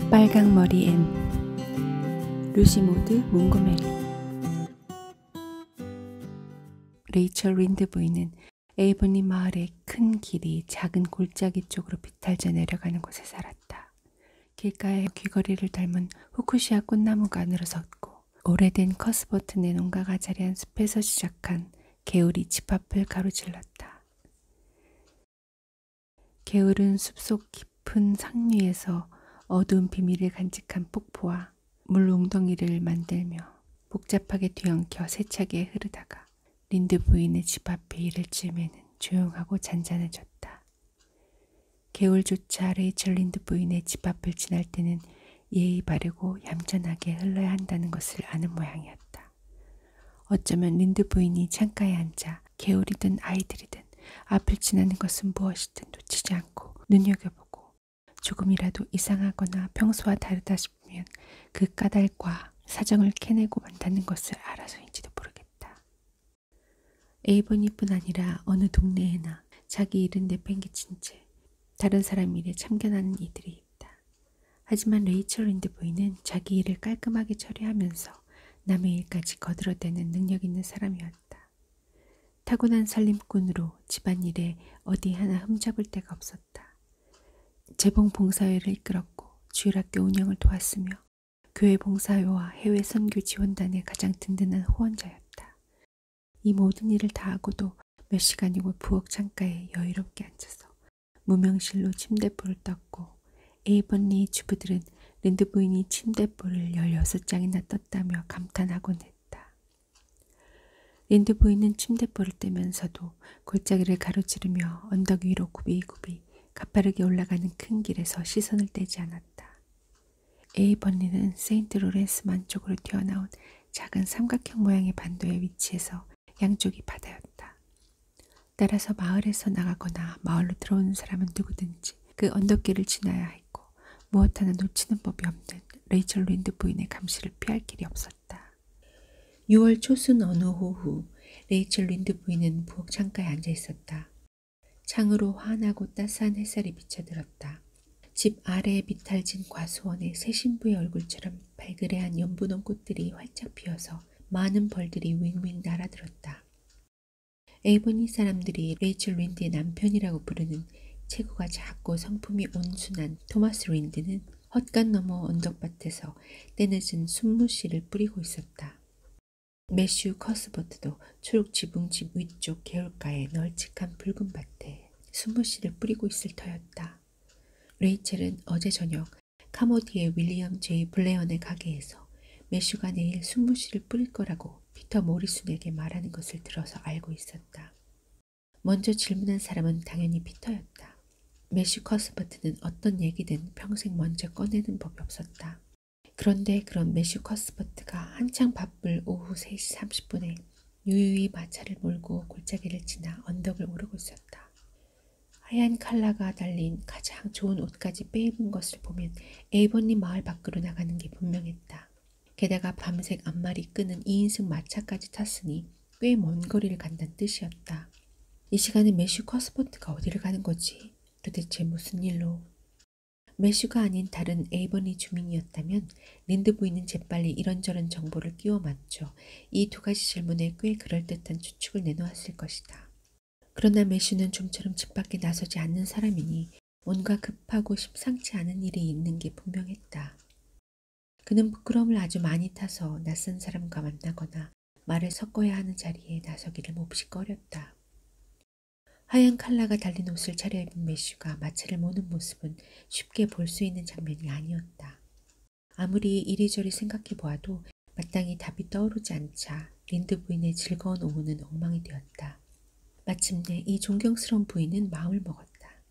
빨강머리 앤 루시 모드 몽고메리. 레이첼 린드 부인은 에이보니 마을의 큰 길이 작은 골짜기 쪽으로 비탈져 내려가는 곳에 살았다. 길가에 귀걸이를 닮은 후쿠시아 꽃나무가 늘어섰고 오래된 커스버튼의 농가가 자리한 숲에서 시작한 개울이 집 앞을 가로질렀다. 개울은 숲속 깊은 상류에서 어두운 비밀을 간직한 폭포와 물 웅덩이를 만들며 복잡하게 뒤엉켜 세차게 흐르다가 린드 부인의 집 앞에 이를 쯤에는 조용하고 잔잔해졌다. 개울조차 레이첼 린드 부인의 집 앞을 지날 때는 예의 바르고 얌전하게 흘러야 한다는 것을 아는 모양이었다. 어쩌면 린드 부인이 창가에 앉아 개울이든 아이들이든 앞을 지나는 것은 무엇이든 놓치지 않고 눈여겨보고 조금이라도 이상하거나 평소와 다르다 싶으면 그 까닭과 사정을 캐내고 만다는 것을 알아서인지도 모르겠다. 에이보니뿐 아니라 어느 동네에나 자기 일은 내팽개친 채 다른 사람 일에 참견하는 이들이 있다. 하지만 레이첼 린드 부인은 자기 일을 깔끔하게 처리하면서 남의 일까지 거들어대는 능력 있는 사람이었다. 타고난 살림꾼으로 집안일에 어디 하나 흠잡을 데가 없었다. 재봉 봉사회를 이끌었고 주일학교 운영을 도왔으며 교회 봉사회와 해외 선교 지원단의 가장 든든한 후원자였다. 이 모든 일을 다 하고도 몇 시간이고 부엌 창가에 여유롭게 앉아서 무명실로 침대볼을 떴고 에이번리 주부들은 린드 부인이 침대볼을 16장이나 떴다며 감탄하곤 했다. 린드 부인은 침대볼을 떼면서도 골짜기를 가로지르며 언덕 위로 굽이굽이 가파르게 올라가는 큰 길에서 시선을 떼지 않았다. 에이번리는 세인트 로렌스만 쪽으로 튀어나온 작은 삼각형 모양의 반도의 위치에서 양쪽이 바다였다. 따라서 마을에서 나가거나 마을로 들어오는 사람은 누구든지 그 언덕길을 지나야 했고 무엇 하나 놓치는 법이 없는 레이첼 린드 부인의 감시를 피할 길이 없었다. 6월 초순 어느 오후 레이첼 린드 부인은 부엌 창가에 앉아 있었다. 창으로 환하고 따스한 햇살이 비쳐들었다. 집 아래에 비탈진 과수원에 새 신부의 얼굴처럼 발그레한 연분홍 꽃들이 활짝 피어서 많은 벌들이 윙윙 날아들었다. 에이보니 사람들이 레이첼 린드의 남편이라고 부르는 체구가 작고 성품이 온순한 토마스 린드는 헛간 너머 언덕밭에서 때늦은 순무씨를 뿌리고 있었다. 매슈 커스버트도 초록 지붕집 위쪽 개울가에 널찍한 붉은 밭에 순무씨를 뿌리고 있을 터였다. 레이첼은 어제 저녁 카모디의 윌리엄 제이 블레언의 가게에서 매슈가 내일 순무씨를 뿌릴 거라고 피터 모리순에게 말하는 것을 들어서 알고 있었다. 먼저 질문한 사람은 당연히 피터였다. 매슈 커스버트는 어떤 얘기든 평생 먼저 꺼내는 법이 없었다. 그런데 그런 매슈 커스버트가 한창 바쁠 오후 3시 30분에 유유히 마차를 몰고 골짜기를 지나 언덕을 오르고 있었다. 하얀 칼라가 달린 가장 좋은 옷까지 빼입은 것을 보면 에이번리 마을 밖으로 나가는 게 분명했다. 게다가 밤색 앞말이 끄는 2인승 마차까지 탔으니 꽤 먼 거리를 간다는 뜻이었다. 이 시간에 매슈 커스버트가 어디를 가는 거지? 도대체 무슨 일로? 매슈가 아닌 다른 에이번리 주민이었다면 린드 부인은 재빨리 이런저런 정보를 끼워 맞춰 이 두 가지 질문에 꽤 그럴듯한 추측을 내놓았을 것이다. 그러나 매슈는 좀처럼 집 밖에 나서지 않는 사람이니 뭔가 급하고 심상치 않은 일이 있는 게 분명했다. 그는 부끄러움을 아주 많이 타서 낯선 사람과 만나거나 말을 섞어야 하는 자리에 나서기를 몹시 꺼렸다. 하얀 칼라가 달린 옷을 차려입은 매슈가 마차를 모는 모습은 쉽게 볼 수 있는 장면이 아니었다. 아무리 이리저리 생각해 보아도 마땅히 답이 떠오르지 않자 린드 부인의 즐거운 오후는 엉망이 되었다. 마침내 이 존경스러운 부인은 마음을 먹었다.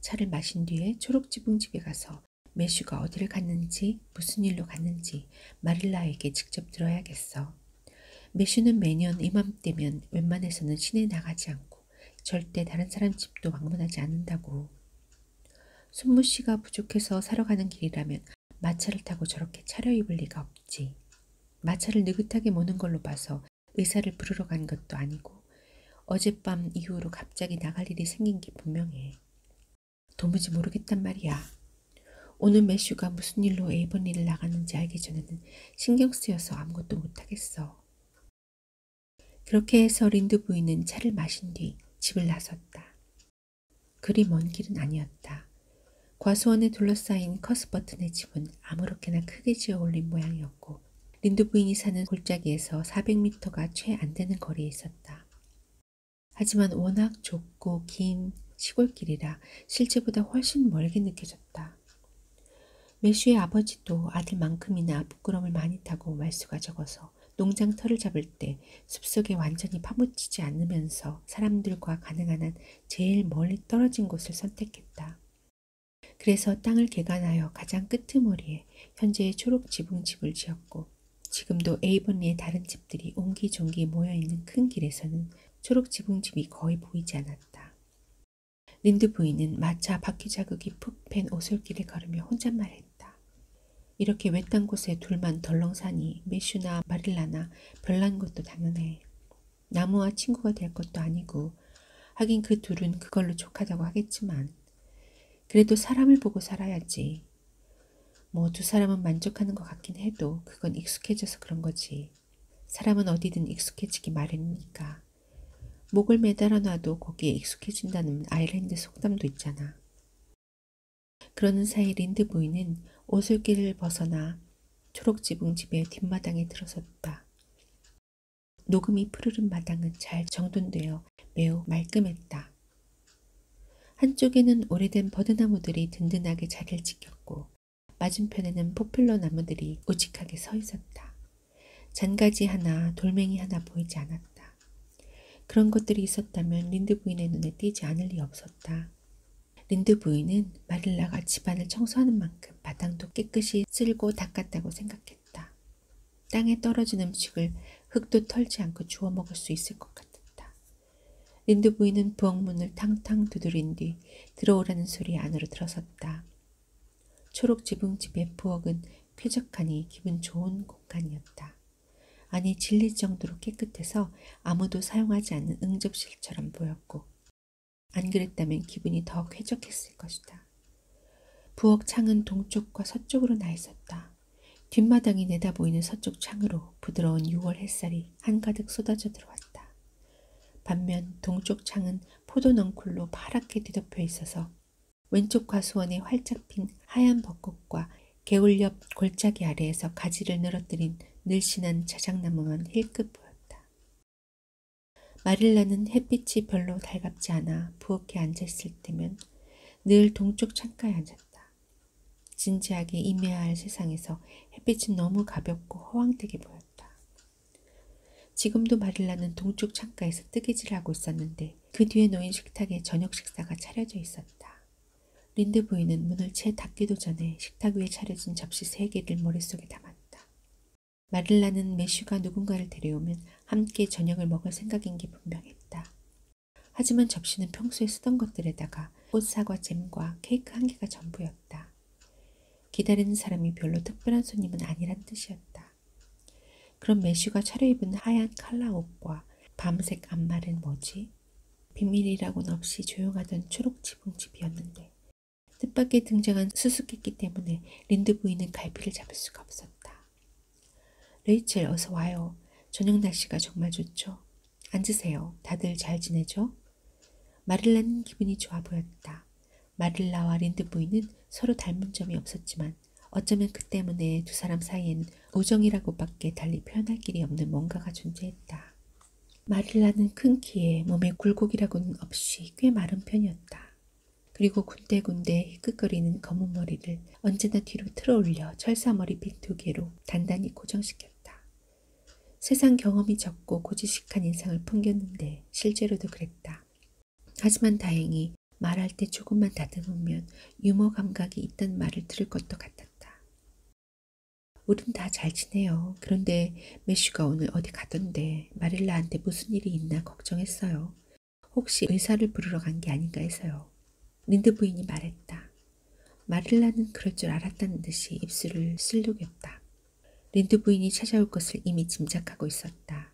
차를 마신 뒤에 초록지붕집에 가서 매슈가 어디를 갔는지 무슨 일로 갔는지 마릴라에게 직접 들어야겠어. 매슈는 매년 이맘때면 웬만해서는 시내에 나가지 않고 절대 다른 사람 집도 방문하지 않는다고. 순무씨가 부족해서 사러 가는 길이라면 마차를 타고 저렇게 차려입을 리가 없지. 마차를 느긋하게 모는 걸로 봐서 의사를 부르러 간 것도 아니고 어젯밤 이후로 갑자기 나갈 일이 생긴 게 분명해. 도무지 모르겠단 말이야. 오늘 매슈가 무슨 일로 에이번리를 나갔는지 알기 전에는 신경 쓰여서 아무것도 못하겠어. 그렇게 해서 린드 부인은 차를 마신 뒤 집을 나섰다. 그리 먼 길은 아니었다. 과수원에 둘러싸인 커스버튼의 집은 아무렇게나 크게 지어 올린 모양이었고 린드 부인이 사는 골짜기에서 400m가 채 안 되는 거리에 있었다. 하지만 워낙 좁고 긴 시골길이라 실제보다 훨씬 멀게 느껴졌다. 매슈의 아버지도 아들만큼이나 부끄러움을 많이 타고 말수가 적어서 농장 털을 잡을 때 숲속에 완전히 파묻히지 않으면서 사람들과 가능한 한 제일 멀리 떨어진 곳을 선택했다. 그래서 땅을 개간하여 가장 끄트머리에 현재의 초록 지붕집을 지었고 지금도 에이번리의 다른 집들이 옹기종기 모여있는 큰 길에서는 초록 지붕집이 거의 보이지 않았다. 린드 부인은 마차 바퀴 자국이 푹 팬 오솔길을 걸으며 혼잣말했다. 이렇게 외딴 곳에 둘만 덜렁 사니 매슈나 마릴라나 별난 것도 당연해. 나무와 친구가 될 것도 아니고 하긴 그 둘은 그걸로 족하다고 하겠지만 그래도 사람을 보고 살아야지. 뭐 두 사람은 만족하는 것 같긴 해도 그건 익숙해져서 그런 거지. 사람은 어디든 익숙해지기 마련이니까. 목을 매달아 놔도 거기에 익숙해진다는 아일랜드 속담도 있잖아. 그러는 사이 린드 부인은 오솔길을 벗어나 초록지붕집의 뒷마당에 들어섰다. 녹음이 푸르른 마당은 잘 정돈되어 매우 말끔했다. 한쪽에는 오래된 버드나무들이 든든하게 자리를 지켰고 맞은편에는 포플러 나무들이 우직하게 서 있었다. 잔가지 하나, 돌멩이 하나 보이지 않았다. 그런 것들이 있었다면 린드 부인의 눈에 띄지 않을 리 없었다. 린드 부인은 마릴라가 집안을 청소하는 만큼 마당도 깨끗이 쓸고 닦았다고 생각했다. 땅에 떨어진 음식을 흙도 털지 않고 주워 먹을 수 있을 것 같았다. 린드 부인은 부엌문을 탕탕 두드린 뒤 들어오라는 소리 안으로 들어섰다. 초록 지붕집의 부엌은 쾌적하니 기분 좋은 공간이었다. 아니 질릴 정도로 깨끗해서 아무도 사용하지 않는 응접실처럼 보였고 안 그랬다면 기분이 더 쾌적했을 것이다. 부엌 창은 동쪽과 서쪽으로 나 있었다. 뒷마당이 내다보이는 서쪽 창으로 부드러운 6월 햇살이 한가득 쏟아져 들어왔다. 반면 동쪽 창은 포도 넝쿨로 파랗게 뒤덮여 있어서 왼쪽 과수원에 활짝 핀 하얀 벚꽃과 개울 옆 골짜기 아래에서 가지를 늘어뜨린 늘씬한 자작나무만 힐끗 보였다. 마릴라는 햇빛이 별로 달갑지 않아 부엌에 앉아있을 때면 늘 동쪽 창가에 앉았다. 진지하게 임해야 할 세상에서 햇빛은 너무 가볍고 허황되게 보였다. 지금도 마릴라는 동쪽 창가에서 뜨개질을 하고 있었는데 그 뒤에 놓인 식탁에 저녁 식사가 차려져 있었다. 린드 부인은 문을 채 닫기도 전에 식탁 위에 차려진 접시 3개를 머릿속에 담았다. 마릴라는 매슈가 누군가를 데려오면 함께 저녁을 먹을 생각인 게 분명했다. 하지만 접시는 평소에 쓰던 것들에다가 꽃사과 잼과 케이크 1개가 전부였다. 기다리는 사람이 별로 특별한 손님은 아니란 뜻이었다. 그럼 매슈가 차려입은 하얀 칼라 옷과 밤색 앞말은 뭐지? 비밀이라고는 없이 조용하던 초록 지붕집이었는데 뜻밖의 등장한 수수께끼 때문에 린드 부인은 갈피를 잡을 수가 없었다. 레이첼 어서 와요. 저녁 날씨가 정말 좋죠? 앉으세요. 다들 잘 지내죠? 마릴라는 기분이 좋아 보였다. 마릴라와 린드 부인은 서로 닮은 점이 없었지만 어쩌면 그 때문에 두 사람 사이에는 우정이라고밖에 달리 표현할 길이 없는 뭔가가 존재했다. 마릴라는 큰 키에 몸에 굴곡이라고는 없이 꽤 마른 편이었다. 그리고 군데군데 희끗거리는 검은 머리를 언제나 뒤로 틀어올려 철사머리빗 2개로 단단히 고정시켰다. 세상 경험이 적고 고지식한 인상을 풍겼는데 실제로도 그랬다. 하지만 다행히 말할 때 조금만 다듬으면 유머 감각이 있다는 말을 들을 것도 같았다. 우린 다 잘 지내요. 그런데 매슈가 오늘 어디 가던데 마릴라한테 무슨 일이 있나 걱정했어요. 혹시 의사를 부르러 간 게 아닌가 해서요. 린드 부인이 말했다. 마릴라는 그럴 줄 알았다는 듯이 입술을 쓸룩였다. 린드 부인이 찾아올 것을 이미 짐작하고 있었다.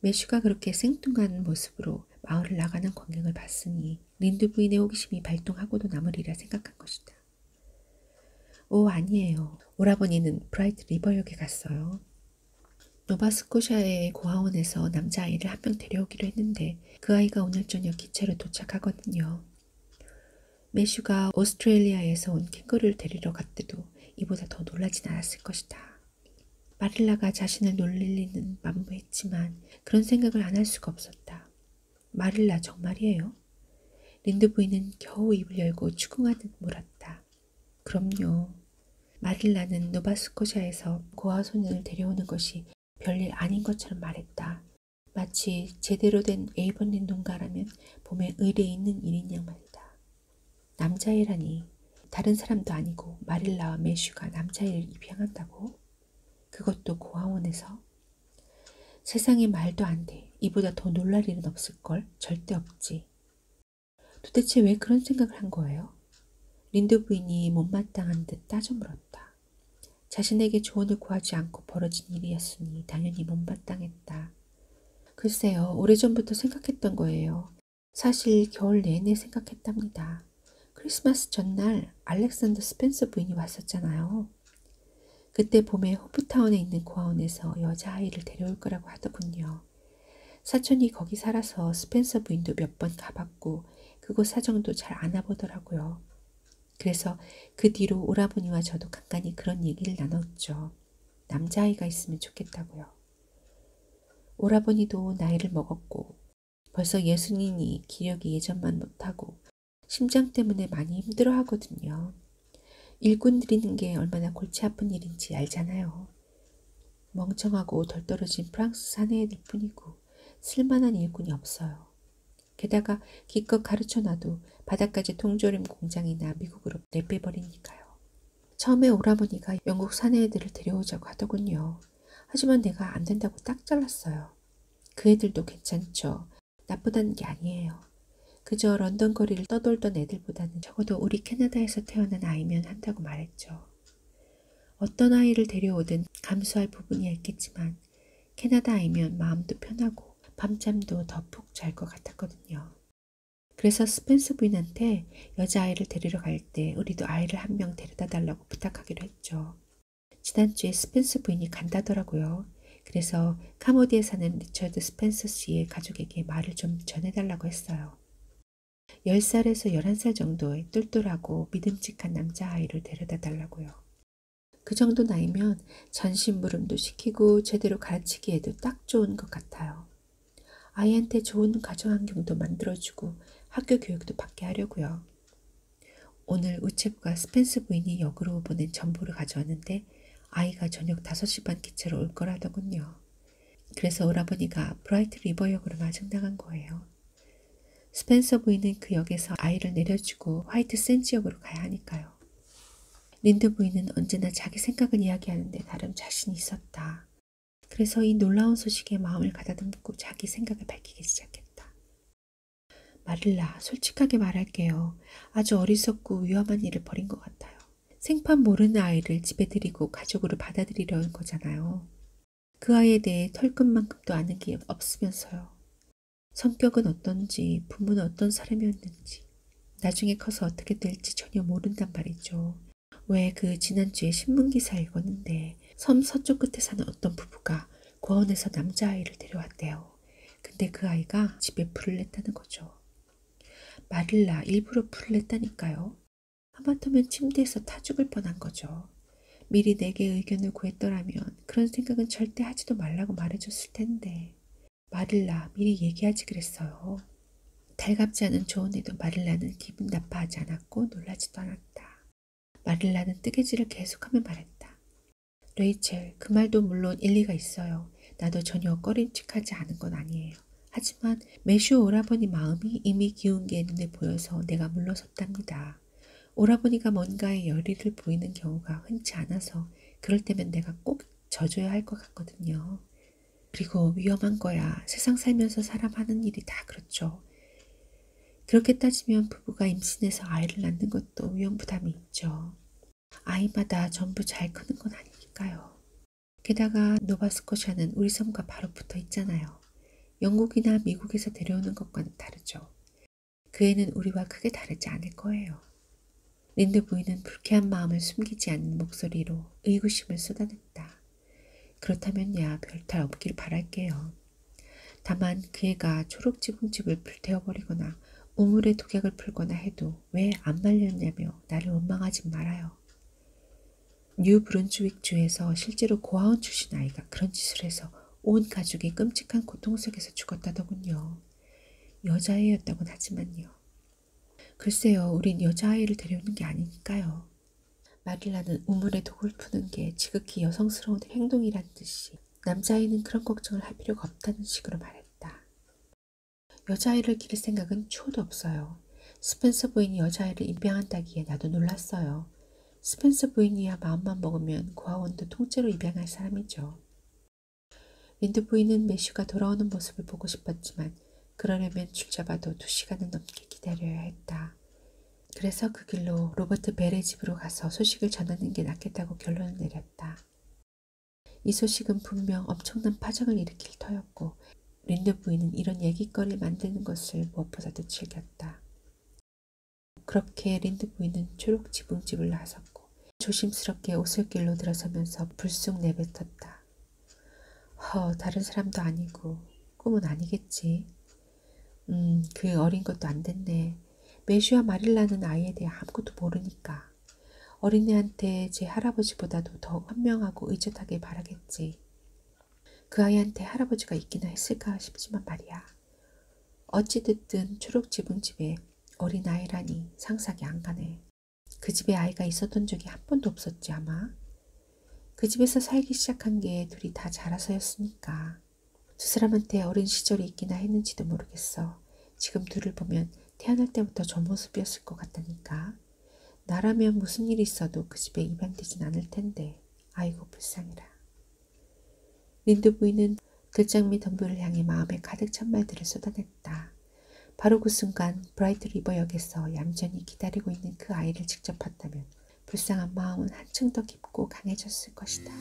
매슈가 그렇게 생뚱한 모습으로 마을을 나가는 광경을 봤으니 린드 부인의 호기심이 발동하고도 남으리라 생각한 것이다. 오, 아니에요. 오라버니는 브라이트 리버역에 갔어요. 노바스코샤의 고아원에서 남자아이를 한 명 데려오기로 했는데 그 아이가 오늘 저녁 기차로 도착하거든요. 매슈가 오스트레일리아에서 온 캥거루를 데리러 갔대도 이보다 더 놀라진 않았을 것이다. 마릴라가 자신을 놀리는 만무했지만 그런 생각을 안 할 수가 없었다. 마릴라 정말이에요? 린드 부인은 겨우 입을 열고 추궁하듯 물었다. 그럼요. 마릴라는 노바스코샤에서 고아소년을 데려오는 것이 별일 아닌 것처럼 말했다. 마치 제대로 된 에이번린 농가라면 봄에 의뢰 있는 일인 양 말이다. 남자애라니 다른 사람도 아니고 마릴라와 매슈가 남자애를 입양한다고? 그것도 고아원에서? 세상에 말도 안 돼. 이보다 더 놀랄 일은 없을걸? 절대 없지. 도대체 왜 그런 생각을 한 거예요? 린드 부인이 못마땅한 듯 따져 물었다. 자신에게 조언을 구하지 않고 벌어진 일이었으니 당연히 못마땅했다. 글쎄요, 오래전부터 생각했던 거예요. 사실 겨울 내내 생각했답니다. 크리스마스 전날 알렉산더 스펜서 부인이 왔었잖아요. 그때 봄에 호프타운에 있는 고아원에서 여자아이를 데려올 거라고 하더군요. 사촌이 거기 살아서 스펜서 부인도 몇 번 가봤고 그곳 사정도 잘 알아보더라고요. 그래서 그 뒤로 오라버니와 저도 간간히 그런 얘기를 나눴죠. 남자아이가 있으면 좋겠다고요. 오라버니도 나이를 먹었고 벌써 60이니 기력이 예전만 못하고 심장 때문에 많이 힘들어 하거든요. 일꾼 들이는 게 얼마나 골치 아픈 일인지 알잖아요. 멍청하고 덜 떨어진 프랑스 사내애들 뿐이고 쓸만한 일꾼이 없어요. 게다가 기껏 가르쳐놔도 바닥까지 통조림 공장이나 미국으로 내빼버리니까요. 처음에 오라버니가 영국 사내애들을 데려오자고 하더군요. 하지만 내가 안 된다고 딱 잘랐어요. 그 애들도 괜찮죠. 나쁘다는 게 아니에요. 그저 런던 거리를 떠돌던 애들보다는 적어도 우리 캐나다에서 태어난 아이면 한다고 말했죠. 어떤 아이를 데려오든 감수할 부분이야 있겠지만 캐나다 아이면 마음도 편하고 밤잠도 더 푹 잘 것 같았거든요. 그래서 스펜스 부인한테 여자아이를 데리러 갈 때 우리도 아이를 한 명 데려다 달라고 부탁하기로 했죠. 지난주에 스펜스 부인이 간다더라고요. 그래서 카모디에 사는 리처드 스펜서 씨의 가족에게 말을 좀 전해달라고 했어요. 10살에서 11살 정도의 똘똘하고 믿음직한 남자아이를 데려다 달라고요. 그 정도 나이면 전신무름도 시키고 제대로 가르치기에도 딱 좋은 것 같아요. 아이한테 좋은 가정환경도 만들어주고 학교 교육도 받게 하려고요. 오늘 우체부가 스펜스 부인이 역으로 보낸 정보를 가져왔는데 아이가 저녁 5시 반 기차로 올 거라더군요. 그래서 오라버니가 브라이트 리버역으로 마중나간 거예요. 스펜서 부인은 그 역에서 아이를 내려주고 화이트 샌지역으로 가야 하니까요. 린드 부인은 언제나 자기 생각을 이야기하는데 나름 자신이 있었다. 그래서 이 놀라운 소식에 마음을 가다듬고 자기 생각을 밝히기 시작했다. 마릴라, 솔직하게 말할게요. 아주 어리석고 위험한 일을 벌인 것 같아요. 생판 모르는 아이를 집에 들이고 가족으로 받아들이려는 거잖아요. 그 아이에 대해 털끝만큼도 아는 게 없으면서요. 성격은 어떤지, 부모는 어떤 사람이었는지, 나중에 커서 어떻게 될지 전혀 모른단 말이죠. 왜 그 지난주에 신문기사 읽었는데 섬 서쪽 끝에 사는 어떤 부부가 고아원에서 남자아이를 데려왔대요. 근데 그 아이가 집에 불을 냈다는 거죠. 마릴라 일부러 불을 냈다니까요. 하마터면 침대에서 타 죽을 뻔한 거죠. 미리 내게 의견을 구했더라면 그런 생각은 절대 하지도 말라고 말해줬을 텐데. 마릴라 미리 얘기하지 그랬어요. 달갑지 않은 조언에도 마릴라는 기분 나빠하지 않았고 놀라지도 않았다. 마릴라는 뜨개질을 계속하며 말했다. 레이첼, 그 말도 물론 일리가 있어요. 나도 전혀 꺼림칙하지 않은 건 아니에요. 하지만 매슈 오라버니 마음이 이미 기운 게 눈에 보여서 내가 물러섰답니다. 오라버니가 뭔가에 열의를 보이는 경우가 흔치 않아서 그럴 때면 내가 꼭 져줘야 할 것 같거든요. 그리고 위험한 거야. 세상 살면서 사람 하는 일이 다 그렇죠. 그렇게 따지면 부부가 임신해서 아이를 낳는 것도 위험 부담이 있죠. 아이마다 전부 잘 크는 건 아니니까요. 게다가 노바스코샤는 우리 섬과 바로 붙어 있잖아요. 영국이나 미국에서 데려오는 것과는 다르죠. 그 애는 우리와 크게 다르지 않을 거예요. 린드 부인은 불쾌한 마음을 숨기지 않는 목소리로 의구심을 쏟아냈다. 그렇다면야 별탈 없길 바랄게요. 다만 그 애가 초록지붕집을 불태워버리거나 우물에 독약을 풀거나 해도 왜 안 말렸냐며 나를 원망하지 말아요. 뉴 브룬즈윅주에서 실제로 고아원 출신 아이가 그런 짓을 해서 온 가족이 끔찍한 고통 속에서 죽었다더군요. 여자아이였다곤 하지만요. 글쎄요, 우린 여자아이를 데려오는 게 아니니까요. 마릴라는 우물에 독을 푸는 게 지극히 여성스러운 행동이란 듯이 남자아이는 그런 걱정을 할 필요가 없다는 식으로 말했다. 여자아이를 기를 생각은 추호도 없어요. 스펜서 부인이 여자아이를 입양한다기에 나도 놀랐어요. 스펜서 부인이야 마음만 먹으면 고아원도 통째로 입양할 사람이죠. 린드 부인은 매슈가 돌아오는 모습을 보고 싶었지만 그러려면 줄잡아도 2시간은 넘게 기다려야 했다. 그래서 그 길로 로버트 벨의 집으로 가서 소식을 전하는 게 낫겠다고 결론을 내렸다. 이 소식은 분명 엄청난 파장을 일으킬 터였고 린드 부인은 이런 얘기거리를 만드는 것을 무엇보다도 즐겼다. 그렇게 린드 부인은 초록 지붕집을 나섰고 조심스럽게 오솔길로 들어서면서 불쑥 내뱉었다. 다른 사람도 아니고 꿈은 아니겠지. 그 어린 것도 안 됐네. 매슈와 마릴라는 아이에 대해 아무것도 모르니까. 어린애한테 제 할아버지보다도 더 현명하고 의젓하게 바라겠지. 그 아이한테 할아버지가 있기나 했을까 싶지만 말이야. 어찌됐든 초록 지붕집에 어린아이라니 상상이 안 가네. 그 집에 아이가 있었던 적이 한 번도 없었지 아마. 그 집에서 살기 시작한 게 둘이 다 자라서였으니까. 두 사람한테 어린 시절이 있기나 했는지도 모르겠어. 지금 둘을 보면 태어날 때부터 저 모습이었을 것 같다니까. 나라면 무슨 일이 있어도 그 집에 입양되진 않을 텐데. 아이고 불쌍해라. 린드 부인은 글장 및 덤브를 향해 마음에 가득 찬 말들을 쏟아냈다. 바로 그 순간 브라이트 리버역에서 얌전히 기다리고 있는 그 아이를 직접 봤다면 불쌍한 마음은 한층 더 깊고 강해졌을 것이다.